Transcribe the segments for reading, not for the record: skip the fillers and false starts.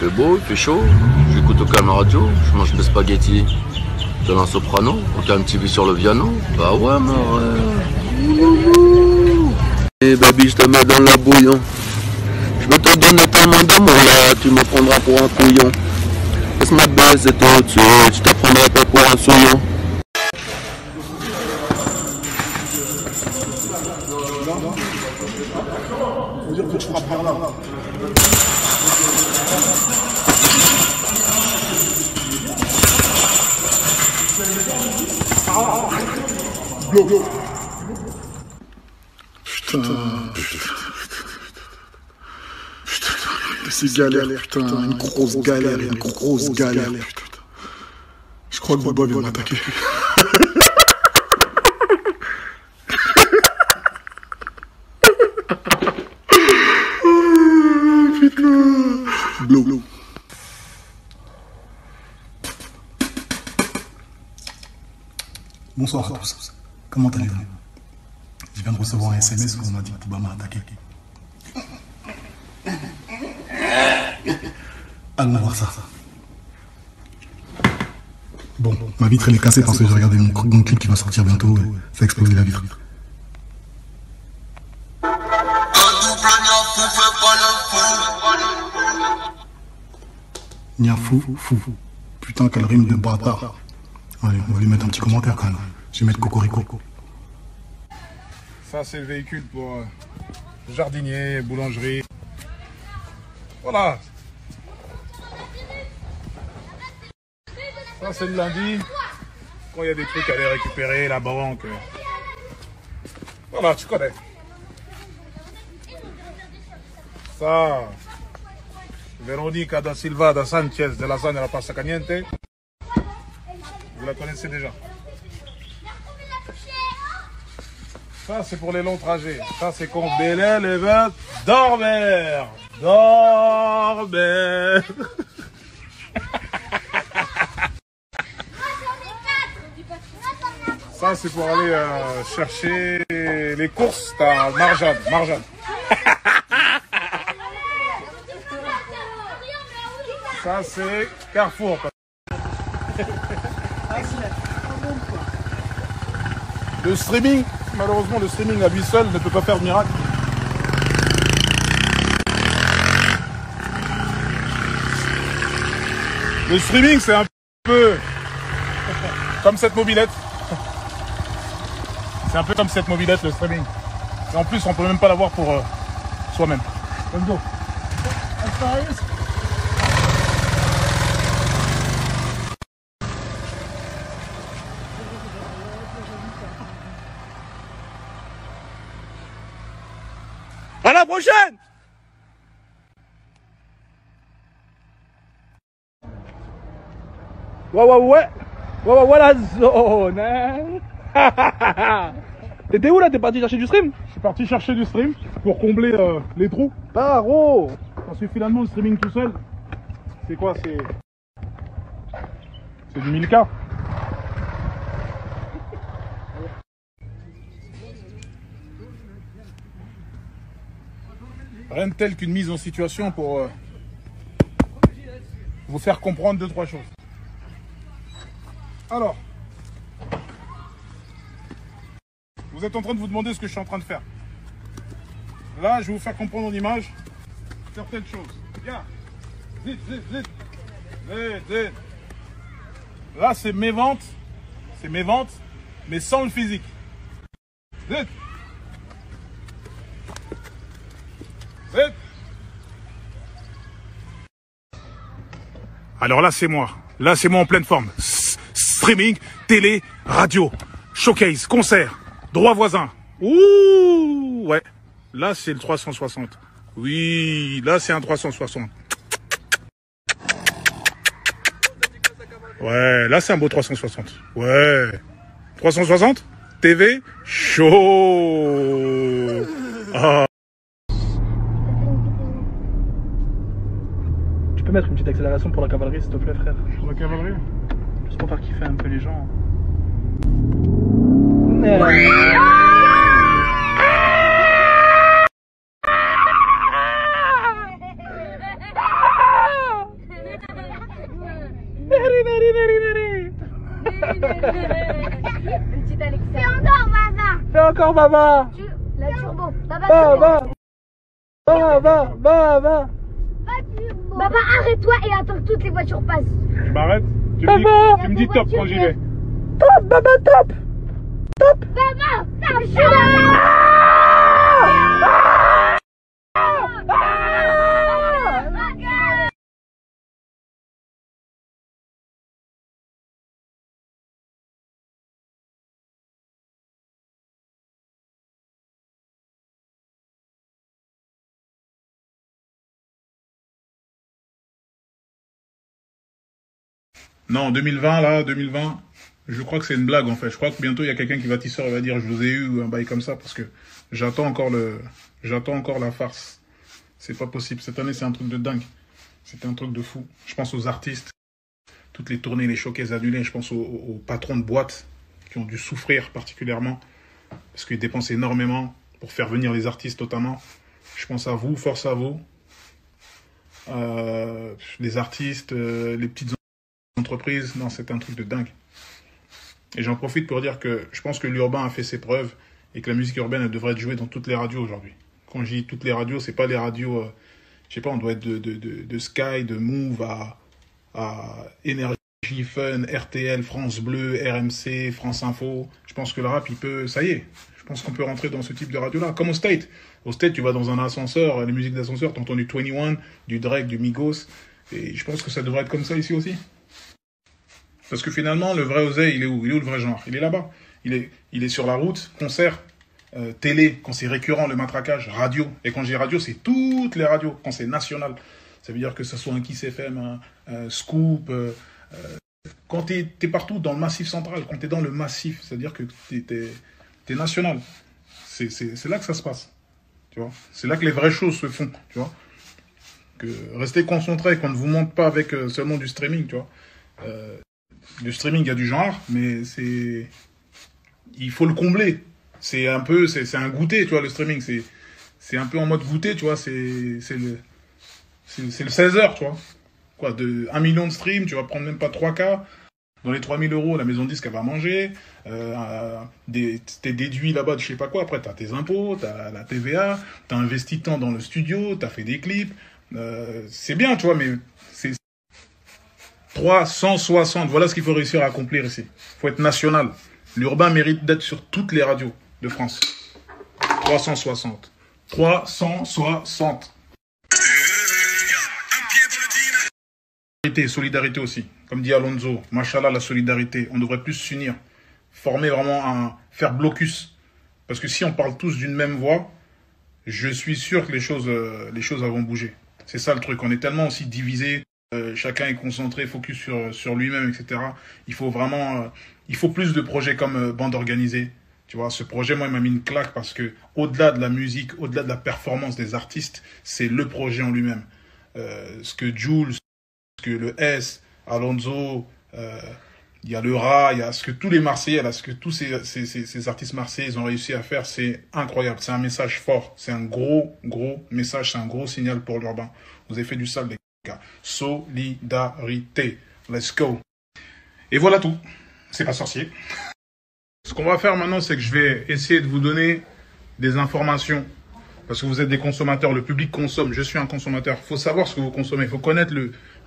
fait beau, il fait chaud, j'écoute aucun radio, je mange des spaghettis, de la soprano, aucun TV sur le piano. Bah ouais, mort. Et baby, je te mets dans la bouillon. Je vais te donner tellement d'amour là, tu me prendras pour un couillon. Laisse-moi baiser tout de suite, je te prendrai pas pour un souillon. Faut dire que tu frappes par là. Go. Putain. C'est galère, putain. Une grosse galère. Putain. Je crois que Booba vient m'attaquer. Blow. Bonsoir à tous. Comment allez-vous? Je viens de recevoir un SMS où on m'a dit que Booba m'a attaqué. Allons voir ça. Bon, ma vitre elle est cassée parce que j'ai regardé mon clip qui va sortir bientôt. Ça a explosé la vitre. Nia fou. Putain, quelle rime de bâtard. Allez, on va lui mettre un petit commentaire quand même. Je vais mettre Cocorico. Ça, c'est le véhicule pour jardinier, boulangerie. Voilà. Ça, c'est le lundi. Quand il y a des trucs à aller récupérer, la banque. Voilà, tu connais. Ça, Veronica da Silva da Sanchez de la zone de la Pasta Caliente. Vous la connaissez déjà. Ça, c'est pour les longs trajets. Ça, c'est quand Bélel et veut dormir. Ça, c'est pour aller chercher les courses. T'as Marjane. Ça, c'est Carrefour. Le streaming, malheureusement, le streaming à lui seul ne peut pas faire de miracle. Le streaming, c'est un peu comme cette mobilette. C'est un peu comme cette mobilette, le streaming. Et en plus, on peut même pas l'avoir pour soi-même. Let's go. À la prochaine! Ouais, la zone, hein. T'étais où là? T'es parti chercher du stream? Je suis parti chercher du stream pour combler les trous. Paro! Parce que finalement, le streaming tout seul, c'est quoi? C'est du 1000K. Rien de tel qu'une mise en situation pour vous faire comprendre 2-3 choses. Alors, vous êtes en train de vous demander ce que je suis en train de faire. Là, je vais vous faire comprendre en image certaines choses. Regarde. Zit. Là, c'est mes ventes. Mais sans le physique. Zit. Alors là, c'est moi. Là, c'est moi en pleine forme. Streaming, télé, radio, showcase, concert, droit voisin. Ouh, ouais. Là, c'est le 360. Oui, là, c'est un 360. Ouais, là, c'est un beau 360. Ouais. 360, TV, chaud. Ah. Tu peux mettre une petite accélération pour la cavalerie, s'il te plaît, frère? Pour la cavalerie? Juste pour faire kiffer un peu les gens. Une petite Alexa. Fais encore, Baba. Fais encore, Baba. La turbo. Baba. Baba, arrête-toi et attends que toutes les voitures passent. Je m'arrête. Tu me dis top quand j'y vais. Top, Baba, top. Top. Baba, top. Non, 2020, là, 2020, je crois que c'est une blague, en fait. Je crois que bientôt, il y a quelqu'un qui va tisser et va dire « je vous ai eu » ou un bail comme ça, parce que j'attends encore la farce. C'est pas possible. Cette année, c'est un truc de dingue. C'était un truc de fou. Je pense aux artistes, toutes les tournées, les showcases annulés. Je pense aux patrons de boîtes qui ont dû souffrir particulièrement, parce qu'ils dépensent énormément pour faire venir les artistes, notamment. Je pense à vous, force à vous. Les artistes, les petites entreprise, non, c'est un truc de dingue. Et j'en profite pour dire que je pense que l'urbain a fait ses preuves et que la musique urbaine, elle devrait être jouée dans toutes les radios aujourd'hui. Quand je dis toutes les radios, c'est pas les radios, je sais pas, on doit être de Sky, de Move à Énergie, Fun, RTL, France Bleu, RMC, France Info. Je pense que le rap, il peut, ça y est, je pense qu'on peut rentrer dans ce type de radio-là. Comme au State. Au State, tu vas dans un ascenseur, les musiques d'ascenseur, tu entends du 21, du Drake, du Migos. Et je pense que ça devrait être comme ça ici aussi. Parce que finalement, le vrai oseille, il est où? Il est où le vrai genre? Il est là-bas. Il est sur la route, concert, télé, quand c'est récurrent, le matraquage, radio. Et quand je dis radio, c'est toutes les radios, quand c'est national. Ça veut dire que ce soit un Kiss FM, un Scoop. Quand t'es partout dans le massif central, quand t'es dans le massif, c'est-à-dire que t'es national. C'est là que ça se passe. Tu vois? C'est là que les vraies choses se font. Tu vois? Que restez concentrés, qu'on ne vous montre pas avec seulement du streaming. Tu vois? Le streaming, il y a du genre, mais il faut le combler. C'est un goûter, tu vois, le streaming. C'est un peu en mode goûter, tu vois. C'est le 16h, tu vois. Quoi, de 1 million de streams, tu vas prendre même pas 3K. Dans les 3 000 €, la maison de disque, elle va manger. T'es déduit là-bas de je sais pas quoi. Après, t'as tes impôts, t'as la TVA, t'as investi tant dans le studio, t'as fait des clips. C'est bien, tu vois, mais c'est 360, voilà ce qu'il faut réussir à accomplir ici. Il faut être national. L'urbain mérite d'être sur toutes les radios de France. 360. 360. Solidarité aussi. Comme dit Alonso, machallah, la solidarité. On devrait plus s'unir. Former vraiment faire blocus. Parce que si on parle tous d'une même voix, je suis sûr que les choses vont bouger. C'est ça le truc. On est tellement aussi divisés. Chacun est concentré, focus sur lui-même, etc. Il faut vraiment, il faut plus de projets comme Bande Organisée. Tu vois, ce projet, moi, il m'a mis une claque parce que au-delà de la musique, au-delà de la performance des artistes, c'est le projet en lui-même. Ce que Jules, ce que le S, Alonso, il y a le Ra, il y a ce que tous les Marseillais, là, ce que tous ces artistes marseillais ils ont réussi à faire, c'est incroyable. C'est un message fort. C'est un gros message, c'est un gros signal pour l'urbain. Vous avez fait du sale, les gars. Solidarité. Let's go. Et voilà tout. C'est pas sorcier. Ce qu'on va faire maintenant, c'est que je vais essayer de vous donner des informations. Parce que vous êtes des consommateurs, le public consomme, je suis un consommateur. Il faut savoir ce que vous consommez, il faut connaître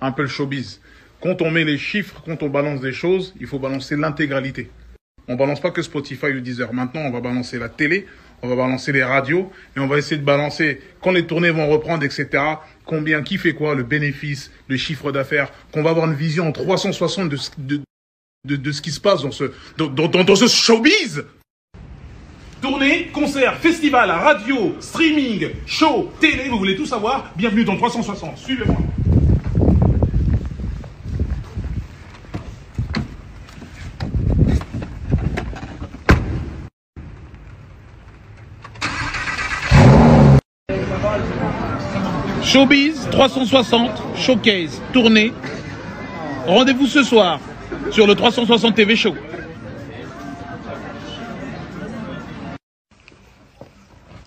un peu le showbiz. Quand on met les chiffres, quand on balance des choses, il faut balancer l'intégralité. On ne balance pas que Spotify ou Deezer. Maintenant, on va balancer la télé, on va balancer les radios, et on va essayer de balancer, quand les tournées vont reprendre, etc., combien, qui fait quoi, le bénéfice, le chiffre d'affaires, qu'on va avoir une vision en 360 de ce qui se passe dans ce showbiz. Tournée, concert, festival, radio, streaming, show, télé, vous voulez tout savoir? Bienvenue dans 360, suivez-moi. Showbiz 360, showcase, tournée. Rendez-vous ce soir sur le 360 TV Show.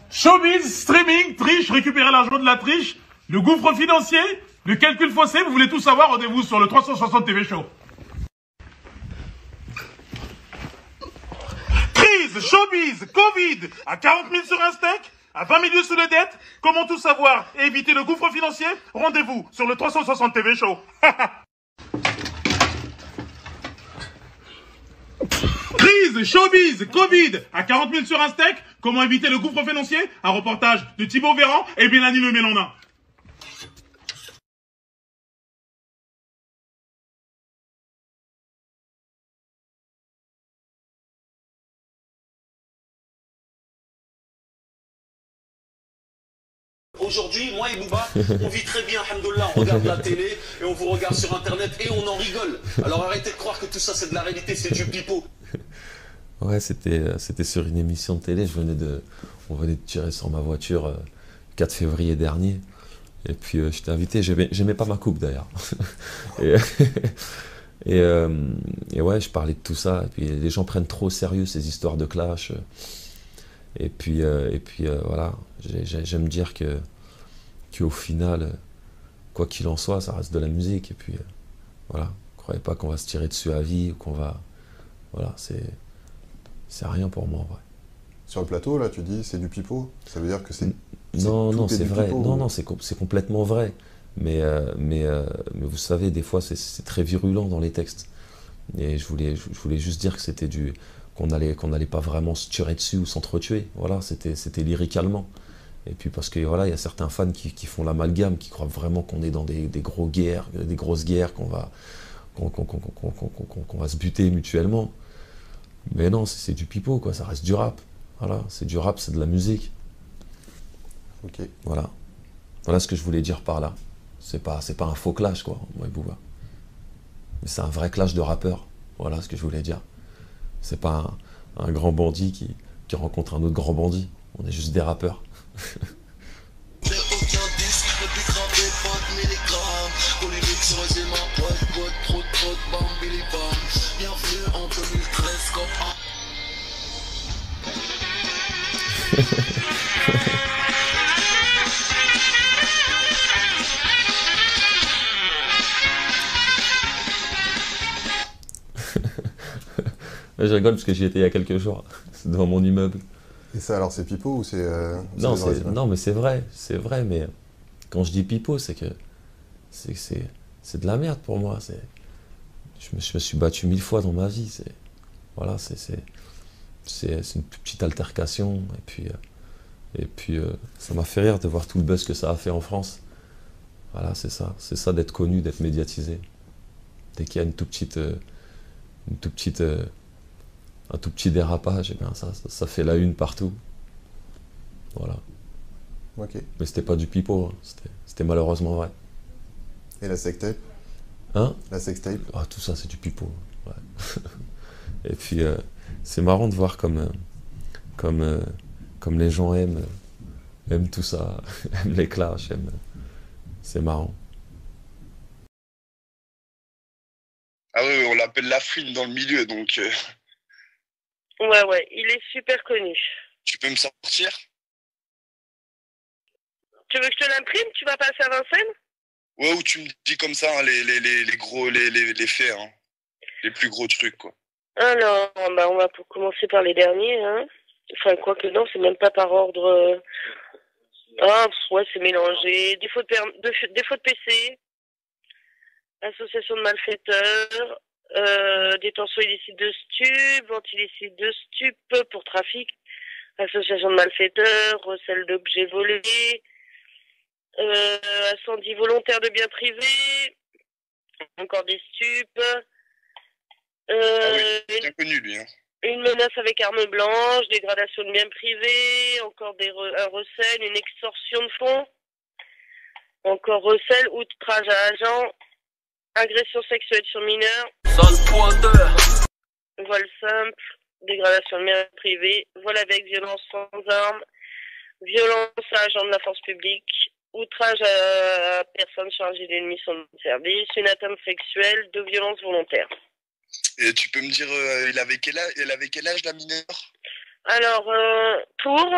Showbiz, streaming, triche, récupérer l'argent de la triche, le gouffre financier, le calcul faussé, vous voulez tout savoir, rendez-vous sur le 360 TV Show. Bise, showbiz, Covid, à 40 000 sur un steak, à 20 milieux sous les dettes. Comment tout savoir et éviter le gouffre financier? Rendez-vous sur le 360 TV Show. Crise, showbiz, Covid, à 40 000 sur un steak. Comment éviter le gouffre financier? Un reportage de Thibaut Véran et Mélanie Le Mélondin. Aujourd'hui, moi et Bouba, on vit très bien, alhamdoulilah, on regarde la télé et on vous regarde sur internet et on en rigole. Alors arrêtez de croire que tout ça c'est de la réalité, c'est du pipeau. Ouais, c'était sur une émission de télé, on venait de tirer sur ma voiture le 4 février dernier. Et puis j'étais invité, j'aimais pas ma coupe d'ailleurs. et ouais, je parlais de tout ça, et puis les gens prennent trop au sérieux ces histoires de clash. Et puis voilà, j'aime dire qu'au final, quoi qu'il en soit, ça reste de la musique. Et puis voilà, ne croyez pas qu'on va se tirer dessus à vie ou qu'on va... Voilà, c'est rien pour moi en vrai. Sur le plateau, là, tu dis c'est du pipeau. Ça veut dire que c'est... Non, c'est vrai. Pipeau, non, c'est complètement vrai. Mais vous savez, des fois, c'est très virulent dans les textes. Et je voulais juste dire que c'était qu'on n'allait pas vraiment se tirer dessus ou s'entretuer. Voilà, c'était lyricalement. Et puis parce que voilà, il y a certains fans qui font l'amalgame, qui croient vraiment qu'on est dans des grosses guerres, qu'on va se buter mutuellement. Mais non, c'est du pipeau, quoi. Ça reste du rap. Voilà, c'est du rap, c'est de la musique. Ok. Voilà ce que je voulais dire par là. C'est pas un faux clash, quoi, moi et Booba. Mais c'est un vrai clash de rappeurs. Voilà ce que je voulais dire. C'est pas un grand bandit qui rencontre un autre grand bandit. On est juste des rappeurs. Je rigole parce que j'y étais il y a quelques jours, devant mon immeuble. Et ça, alors, c'est pipeau ou c'est... Non, mais c'est vrai, mais quand je dis pipeau, c'est que c'est de la merde pour moi. Je me suis battu 1000 fois dans ma vie. Voilà, c'est une petite altercation. Et puis ça m'a fait rire de voir tout le buzz que ça a fait en France. Voilà, c'est ça d'être connu, d'être médiatisé. Dès qu'il y a un tout petit dérapage, et bien ça fait la une partout. Voilà. Ok. Mais c'était pas du pipeau, hein. C'était malheureusement vrai. Et la sextape? Hein? La sextape? Ah, tout ça c'est du pipeau. Ouais. Et puis c'est marrant de voir comme les gens aiment tout ça, aiment les clashs, c'est marrant. Ah oui, on l'appelle la fouine dans le milieu, donc... Ouais, il est super connu. Tu peux me sortir? Tu veux que je te l'imprime? Tu vas passer à Vincennes? Ouais, ou tu me dis comme ça, hein, les faits, hein. Les plus gros trucs, quoi. Alors, on va commencer par les derniers, hein. Enfin, quoique non, c'est même pas par ordre... Ah, ouais, c'est mélangé. Défaut de PC, association de malfaiteurs, détention illicite de stupes, vente illicite de stupes pour trafic, association de malfaiteurs, recel d'objets volés, incendie volontaire de biens privés, encore des stupes, Ah oui, bien connu, lui, hein. une menace avec arme blanche, dégradation de biens privés, encore un recel, une extorsion de fonds, encore recel, outrage à agent, agression sexuelle sur mineur, vol simple, dégradation de biens privés, vol avec violence sans arme, violence à agent de la force publique, outrage à personne chargée d'une mission de service, une atteinte sexuelle, de violence volontaire. Et tu peux me dire, elle avait quel âge, la mineure? Alors, pour...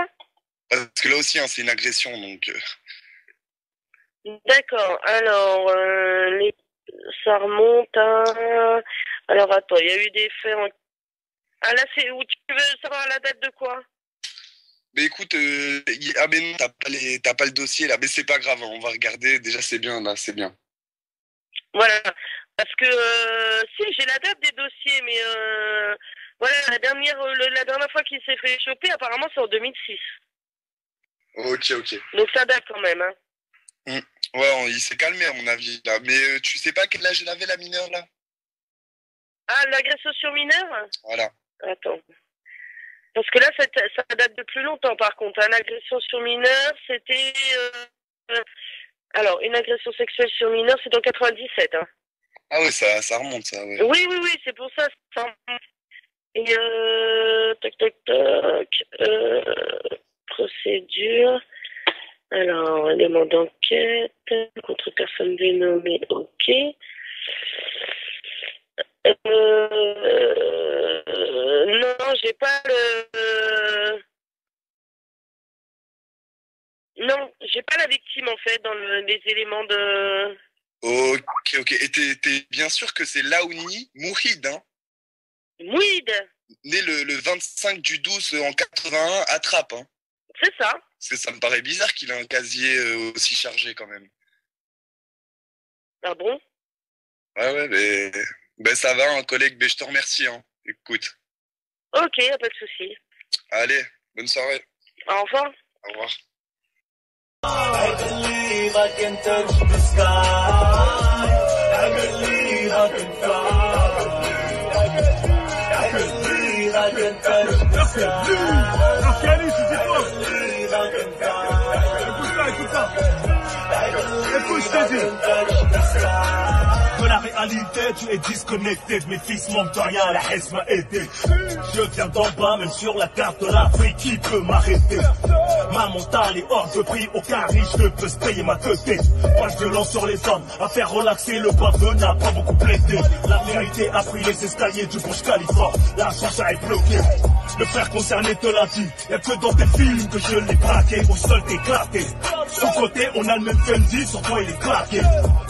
Parce que là aussi, hein, c'est une agression, donc... D'accord, alors, ça remonte à... Alors, attends, il y a eu des faits en... Ah là, c'est où tu veux savoir la date de quoi? Mais écoute, ah mais non, t'as pas le dossier là, mais c'est pas grave, hein, on va regarder, déjà c'est bien là, c'est bien. Voilà. Parce que si j'ai la date des dossiers, mais voilà, la dernière fois qu'il s'est fait choper, apparemment c'est en 2006. Ok. Donc ça date quand même, hein. Ouais, il s'est calmé à mon avis là, mais tu sais pas quel âge elle avait la mineure là? Ah, l'agression sur mineur? Voilà. Attends. Parce que là, ça date de plus longtemps, par contre. Une agression sur mineur, c'était... alors, une agression sexuelle sur mineur, c'est en 97. Hein. Ah ouais, ça remonte, ça, ouais. Oui, c'est pour ça. Ça remonte. Et procédure. Alors, élément d'enquête. Contre personne dénommée, ok. Non, j'ai pas le... Non, j'ai pas la victime en fait dans les éléments de... Ok. Et t'es bien sûr que c'est Laouni Mouhid, hein? Mouhid. Né le 25 du 12 en 81 à Trappes, hein? C'est ça. Parce que ça me paraît bizarre qu'il ait un casier aussi chargé quand même. Ah bon? Ouais, mais... Ben ça va, un collègue, ben je te remercie, hein. Écoute. Ok, y a pas de souci. Allez, bonne soirée. Au revoir. Au revoir. De la réalité, tu es disconnecté de mes fils, manque de rien, la haine m'a aidé. Je viens d'en bas, même sur la carte de l'Afrique, qui peut m'arrêter? Ma mentale est hors de prix, aucun riche ne peut se payer ma teuté. Pas de violence sur les hommes, à faire relaxer le peuple n'a pas beaucoup plaidé. La vérité a pris les escaliers du Burj Khalifa, la chance est bloquée. Le frère concerné te l'a dit, y'a que dans tes films que je l'ai braqué, au sol t'éclaté. Son côté, on a le même Fendi, sur toi il est claqué.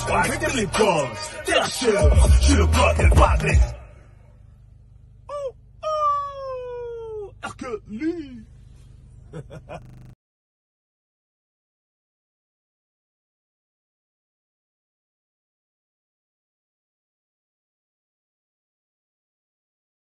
Arrêtez les gosses, t'es la chèvre, je suis le god et le padré. Que lui.